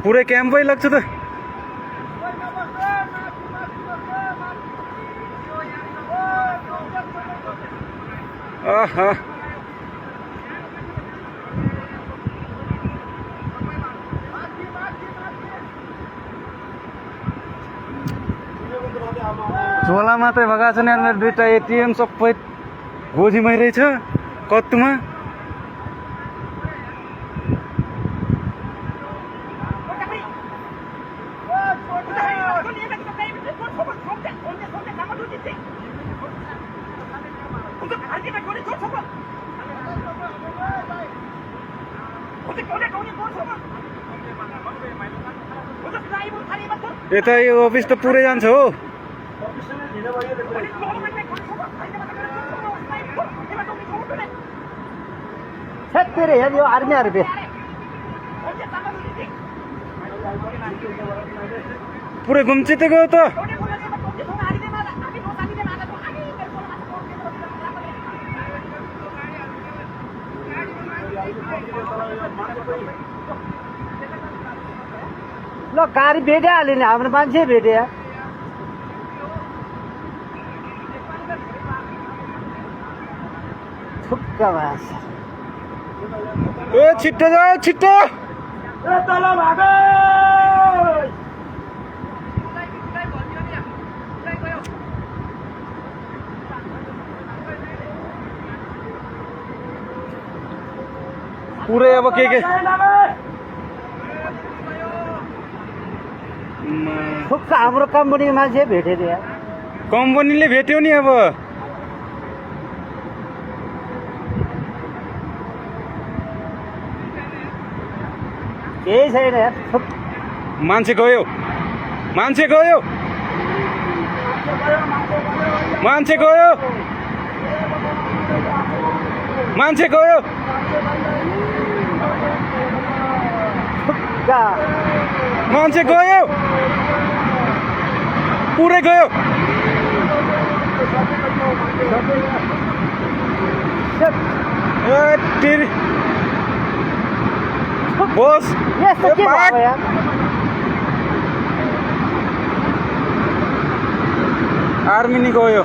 पुरै क्याम्पै लाग्छ त। आहा झोला मात्रै भएका छन् यार, मेरो दुईटा एटिएम सबै गोजीमै रहेछ कत्तुमा। यता यो अफिस त पुरै जान्छ हो। तेरे यार यो आर्मी पे पुरै घुम्चिते गयो त। ल गाडी भेटिहाल्यो नि, हाम्रो मान्छे भेट्यो। छुक्का भाष ए छिट्टो जाऊ छिट्टो। पुरै अब के छुक्का हाम्रो कम्पनीको मान्छे भेटेर यार। कम्पनीले भेट्यो नि अब। केही छैन यार। मान्छे गयो मान्छे गयो मान्छे गयो मान्छे गयो। छुक्का मान्छे गयो पुरै गयो। बोस यस्तो के भयो यार। आर्मी नि गयो।